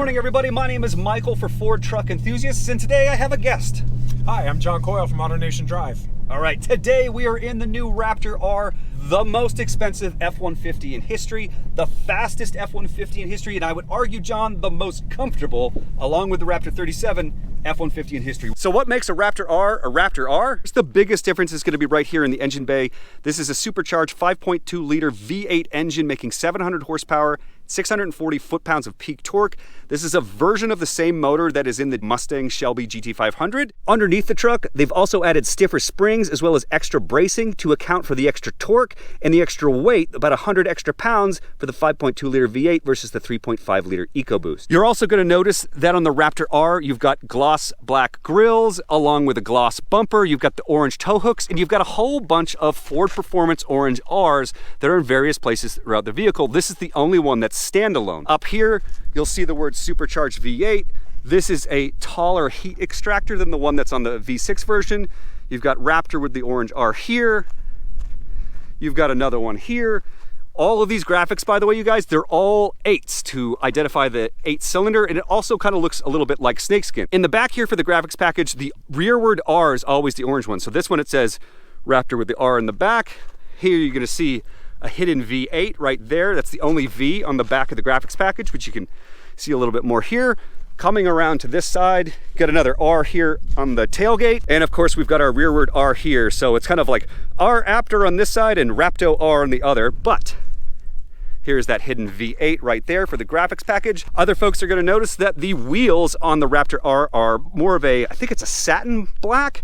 morning, everybody. My name is Michael for Ford Truck Enthusiasts, and today I have a guest. Hi, I'm John Coyle from AutoNation Drive. All right, today we are in the new Raptor R, the most expensive F-150 in history, the fastest F-150 in history, and I would argue, John, the most comfortable, along with the Raptor 37, F-150 in history. So what makes a Raptor R a Raptor R? The biggest difference is going to be right here in the engine bay. This is a supercharged 5.2 liter V8 engine making 700 horsepower, 640 foot-pounds of peak torque. This is a version of the same motor that is in the Mustang Shelby GT500. Underneath the truck, they've also added stiffer springs as well as extra bracing to account for the extra torque and the extra weight, about 100 extra pounds for the 5.2 liter V8 versus the 3.5 liter EcoBoost. You're also going to notice that on the Raptor R, you've got gloss black grills along with a gloss bumper. You've got the orange tow hooks, and you've got a whole bunch of Ford Performance orange Rs that are in various places throughout the vehicle. This is the only one that's standalone. Up here, you'll see the word supercharged V8. This is a taller heat extractor than the one that's on the V6 version. You've got Raptor with the orange R here. You've got another one here. All of these graphics, by the way, you guys, they're all 8s to identify the 8-cylinder, and it also kind of looks a little bit like snakeskin. In the back here for the graphics package, the rearward R is always the orange one. So this one, it says Raptor with the R in the back. Here you're gonna see a hidden V8 right there. That's the only V on the back of the graphics package, which you can see a little bit more here. Coming around to this side, got another R here on the tailgate. And of course, we've got our rearward R here. So it's kind of like R Raptor on this side and Raptor R on the other. But here's that hidden V8 right there for the graphics package. Other folks are gonna notice that the wheels on the Raptor R are more of a, I think it's a satin black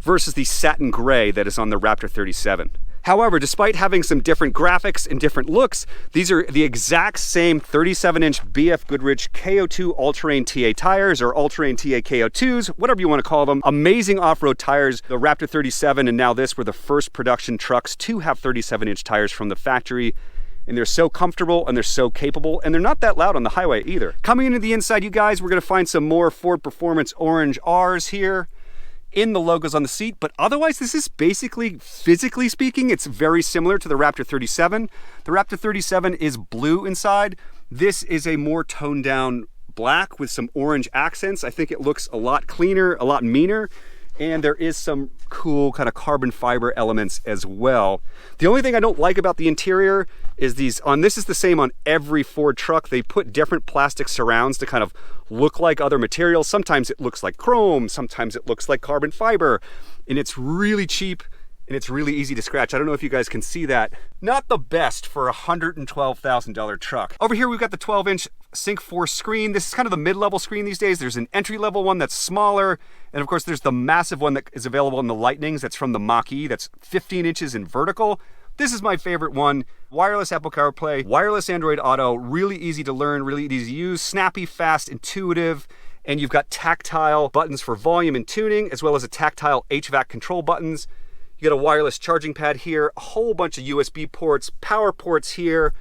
versus the satin gray that is on the Raptor 37. However, despite having some different graphics and different looks, these are the exact same 37-inch BF Goodrich KO2 all-terrain TA tires, or all-terrain TA KO2s, whatever you want to call them. Amazing off-road tires. The Raptor 37 and now this were the first production trucks to have 37-inch tires from the factory. And they're so comfortable and they're so capable, and they're not that loud on the highway either. Coming into the inside, you guys, we're going to find some more Ford Performance orange Rs here in the logos on the seat, but otherwise this is basically, physically speaking, it's very similar to the Raptor 37. The Raptor 37 is blue inside. This is a more toned down black with some orange accents. I think it looks a lot cleaner, a lot meaner, and there is some cool kind of carbon fiber elements as well. The only thing I don't like about the interior is this is the same on every Ford truck. They put different plastic surrounds to kind of look like other materials. Sometimes it looks like chrome, sometimes it looks like carbon fiber, and it's really cheap and it's really easy to scratch. I don't know if you guys can see that. Not the best for a $112,000 truck. Over here, we've got the 12-inch Sync 4 screen. This is kind of the mid-level screen these days. There's an entry-level one that's smaller. And of course, there's the massive one that is available in the Lightnings. That's from the Mach-E. That's 15 inches in vertical. This is my favorite one. Wireless Apple CarPlay, wireless Android Auto, really easy to learn, really easy to use, snappy, fast, intuitive. And you've got tactile buttons for volume and tuning, as well as a tactile HVAC control buttons. You got a wireless charging pad here, a whole bunch of USB ports, power ports here,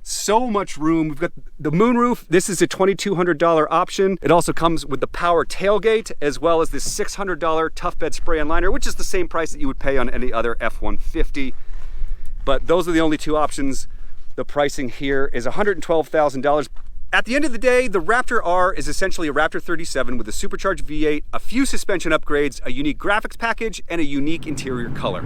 so much room. We've got the moonroof. This is a $2,200 option. It also comes with the power tailgate, as well as this $600 tough bed spray and liner, which is the same price that you would pay on any other F-150. But those are the only two options. The pricing here is $112,000. At the end of the day, the Raptor R is essentially a Raptor 37 with a supercharged V8, a few suspension upgrades, a unique graphics package, and a unique interior color.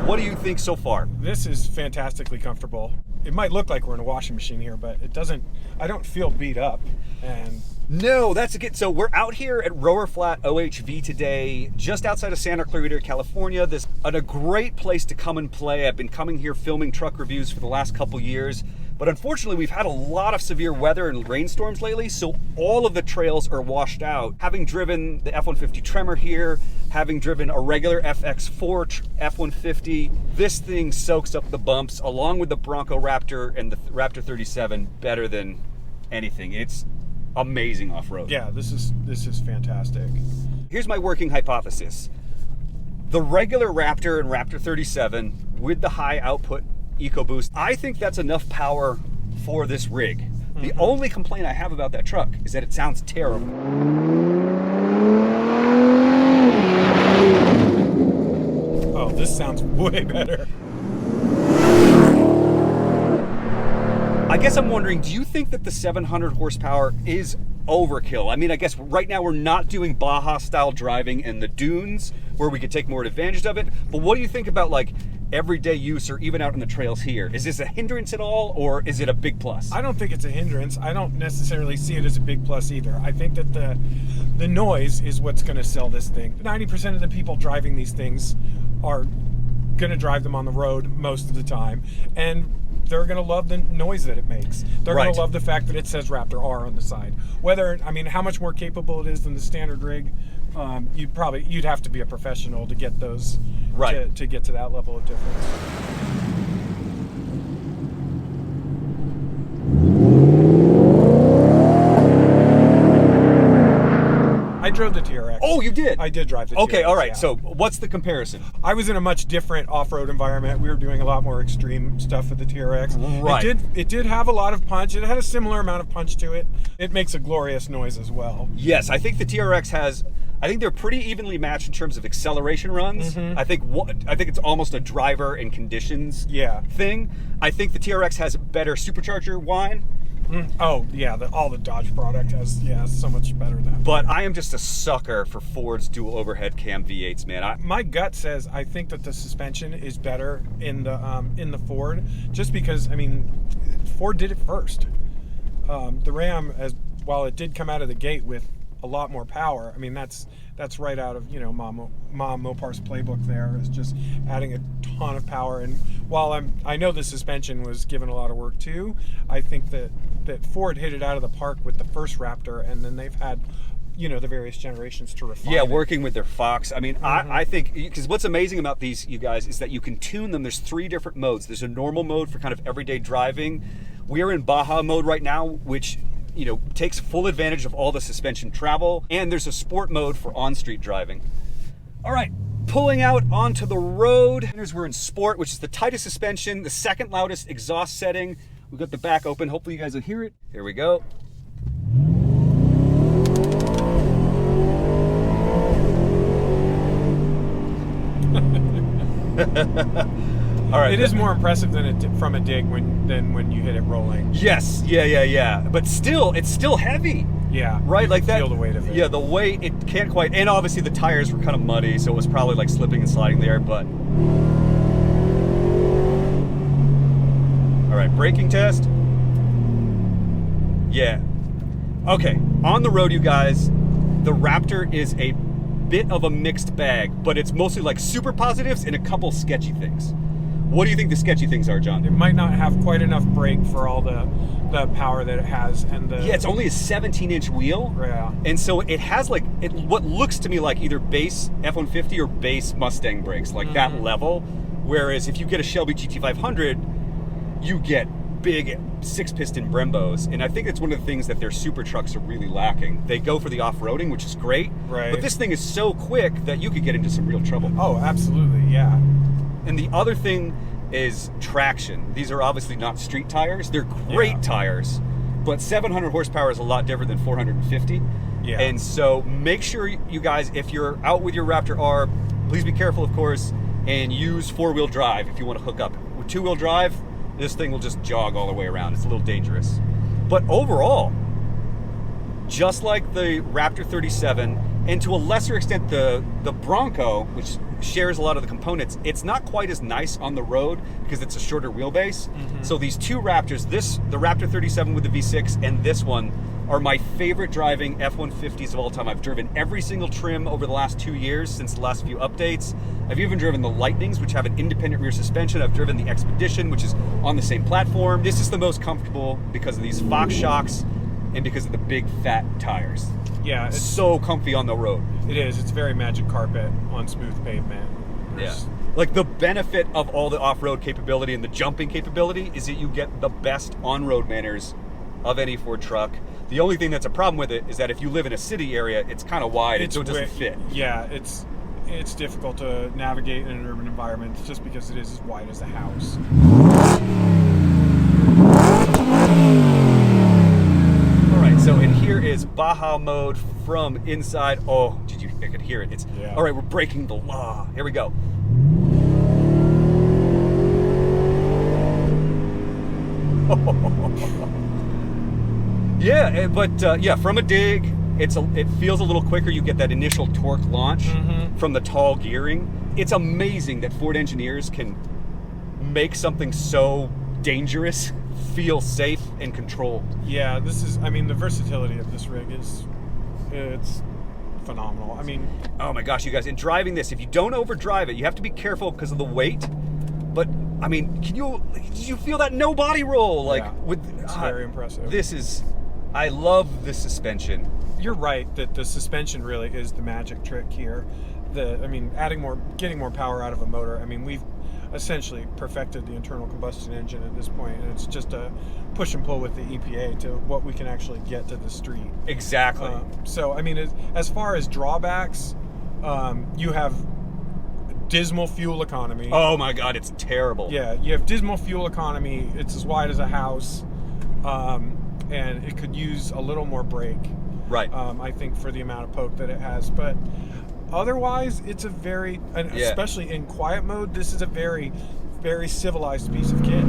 What do you think so far? This is fantastically comfortable. It might look like we're in a washing machine here, but it doesn't, I don't feel beat up. And no, that's a good. So we're out here at Rower Flat OHV today, just outside of Santa Clarita, California. This is a great place to come and play. I've been coming here filming truck reviews for the last couple years, but unfortunately we've had a lot of severe weather and rainstorms lately, so all of the trails are washed out. Having driven the F-150 Tremor here, having driven a regular FX4 F-150, this thing soaks up the bumps along with the Bronco Raptor and the Raptor 37 better than anything. It's amazing off-road. yeah, this is fantastic. Here's my working hypothesis. The regular Raptor and Raptor 37 with the high output EcoBoost, I think that's enough power for this rig. The only complaint I have about that truck is that it sounds terrible. Oh, this sounds way better. I guess I'm wondering, do you think that the 700 horsepower is overkill? I mean, I guess right now we're not doing Baja style driving in the dunes where we could take more advantage of it. But what do you think about like everyday use or even out on the trails here? Is this a hindrance at all, or is it a big plus? I don't think it's a hindrance. I don't necessarily see it as a big plus either. I think that the noise is what's going to sell this thing. 90% of the people driving these things are going to drive them on the road most of the time, and they're going to love the noise that it makes. They're going to love the fact that it says Raptor R on the side. How much more capable it is than the standard rig, you'd have to be a professional to get those, to get to that level of difference. I drove the TRX. Oh, you did? I did drive the TRX. Okay, all right. Yeah. So what's the comparison? I was in a much different off-road environment. We were doing a lot more extreme stuff with the TRX. Right. It did have a lot of punch. It had a similar amount of punch to it. It makes a glorious noise as well. Yes, I think the TRX has. I think they're pretty evenly matched in terms of acceleration runs. Mm-hmm. I think it's almost a driver and conditions thing. I think the TRX has better supercharger whine. Oh yeah, all the Dodge product has so much better than that. But I am just a sucker for Ford's dual overhead cam V8s, man. My gut says I think that the suspension is better in the Ford, just because Ford did it first. The Ram, while it did come out of the gate with a lot more power, that's right out of Mom Mopar's playbook. There is just adding a ton of power, and while I know the suspension was given a lot of work too, I think that Ford hit it out of the park with the first Raptor, and then they've had the various generations to refine it. Working with their Fox. I think, because what's amazing about these, you guys, is that you can tune them. There's 3 different modes. There's a normal mode for kind of everyday driving. We are in Baja mode right now, which takes full advantage of all the suspension travel, and there's a sport mode for on-street driving. All right, pulling out onto the road. We're in sport, which is the tightest suspension, the second loudest exhaust setting. We've got the back open. Hopefully you guys will hear it. Here we go. All right. It is more impressive from a dig than when you hit it rolling. Yes, yeah. But still, it's still heavy. Yeah. Right, like that. Feel the weight of it. Yeah, the weight, it can't quite. And obviously the tires were kind of muddy, so it was probably like slipping and sliding there, but. All right, braking test. Yeah. Okay, on the road, you guys, the Raptor is a bit of a mixed bag, but it's mostly like super positives and a couple sketchy things. What do you think the sketchy things are, John? It might not have quite enough brake for all the power that it has, and it's only a 17-inch wheel. Yeah. And so it has what looks to me like either base F-150 or base Mustang brakes, like that level. Whereas if you get a Shelby GT500, you get big 6-piston Brembos, and I think it's one of the things that their super trucks are really lacking. They go for the off-roading, which is great, right? But this thing is so quick that you could get into some real trouble. Oh, absolutely, yeah. And the other thing is traction. These are obviously not street tires. They're great tires, but 700 horsepower is a lot different than 450. Yeah. And so make sure you guys, if you're out with your Raptor R, please be careful, of course, and use 4-wheel drive if you want to hook up. With 2-wheel drive, this thing will just jog all the way around. It's a little dangerous. But overall, just like the Raptor 37, and to a lesser extent the Bronco, which shares a lot of the components, it's not quite as nice on the road because it's a shorter wheelbase. So these two Raptors, the Raptor 37 with the V6 and this one, are my favorite driving F-150s of all time. I've driven every single trim over the last 2 years since the last few updates. I've even driven the Lightnings, which have an independent rear suspension. I've driven the Expedition, which is on the same platform. This is the most comfortable because of these Fox shocks and because of the big fat tires. Yeah, it's so comfy on the road. It is. It's very magic carpet on smooth pavement. Yeah. Like the benefit of all the off-road capability and the jumping capability is that you get the best on-road manners of any Ford truck. The only thing that's a problem with it is that if you live in a city area, it's kind of wide and so it doesn't fit. Yeah, it's difficult to navigate in an urban environment just because it is as wide as a house. All right, so in here is Baja mode from inside. Oh, I could hear it. All right, we're breaking the law. Here we go. Yeah, but yeah, from a dig, it feels a little quicker. You get that initial torque launch from the tall gearing. It's amazing that Ford engineers can make something so dangerous feel safe and controlled. Yeah, this is, I mean, the versatility of this rig it's phenomenal. I mean, oh my gosh, you guys, in driving this, if you don't overdrive it, you have to be careful because of the weight. But I mean, did you feel that no body roll? Like, yeah, it's very impressive. I love the suspension. You're right that the suspension really is the magic trick here. I mean, getting more power out of a motor. I mean, we've essentially perfected the internal combustion engine at this point, and it's just a push and pull with the EPA to what we can actually get to the street. Exactly. So, I mean, as far as drawbacks, you have dismal fuel economy. Oh my God, it's terrible. Yeah, you have dismal fuel economy. It's as wide as a house, and it could use a little more brake. Right. I think for the amount of poke that it has, but otherwise, it's especially in quiet mode, this is a very, very civilized piece of kit.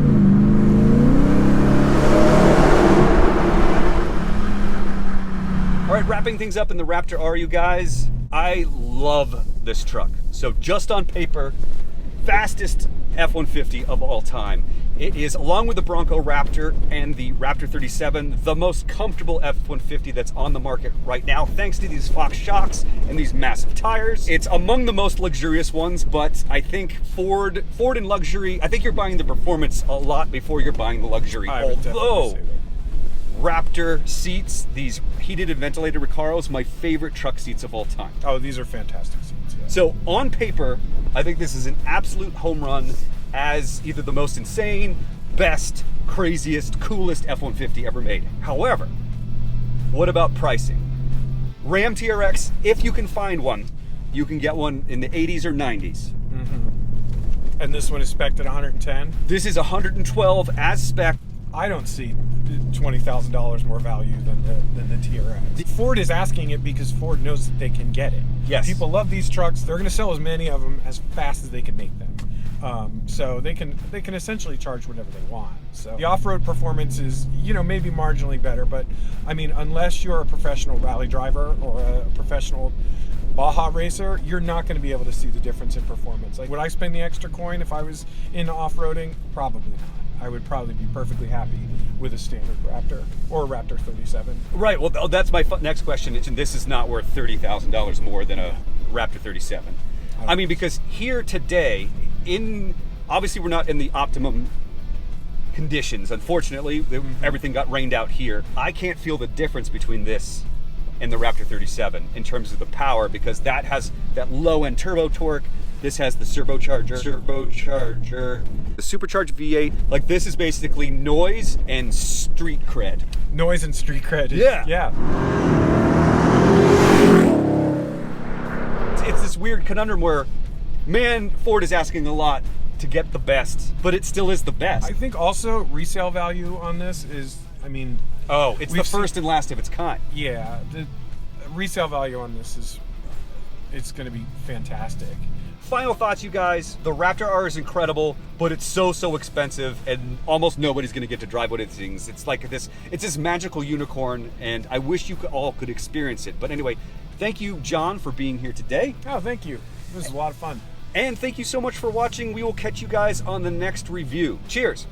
All right, wrapping things up in the Raptor R, you guys. I love this truck. So just on paper, fastest F-150 of all time. It is, along with the Bronco Raptor and the Raptor 37, the most comfortable F-150 that's on the market right now, thanks to these Fox shocks and these massive tires. It's among the most luxurious ones, but I think Ford and luxury, I think you're buying the performance a lot before you're buying the luxury. Although Raptor seats, these heated and ventilated Recaros, my favorite truck seats of all time. Oh, these are fantastic seats. Yeah. So on paper, I think this is an absolute home run as either the most insane, best, craziest, coolest F-150 ever made. However, what about pricing? RAM TRX, if you can find one, you can get one in the 80s or 90s. And this one is spec'd at 110? This is 112 as spec. I don't see $20,000 more value than the TRX. Ford is asking it because Ford knows that they can get it. Yes. People love these trucks. They're going to sell as many of them as fast as they can make them. So they can essentially charge whatever they want. So the off-road performance is, maybe marginally better, but I mean, unless you're a professional rally driver or a professional Baja racer, you're not going to be able to see the difference in performance. Like, would I spend the extra coin if I was into off-roading? Probably not. I would probably be perfectly happy with a standard Raptor or a Raptor 37. Right, well, that's my next question. This is not worth $30,000 more than a Raptor 37. I mean, because here today, obviously we're not in the optimum conditions. Unfortunately, everything got rained out here. I can't feel the difference between this and the Raptor 37 in terms of the power, because that has that low-end turbo torque. This has the turbocharger. The supercharged V8. Like, this is basically noise and street cred. Noise and street cred. Yeah. It's this weird conundrum where, man, Ford is asking a lot to get the best, but it still is the best. I think also resale value on this is, I mean... Oh, it's the first and last of its kind. Yeah, the resale value on this it's going to be fantastic. Final thoughts, you guys. The Raptor R is incredible, but it's so expensive, and almost nobody's going to get to drive one of these things. It's like this magical unicorn, and I wish you all could experience it. But anyway, thank you, John, for being here today. Oh, thank you. This is a lot of fun. And thank you so much for watching. We will catch you guys on the next review. Cheers.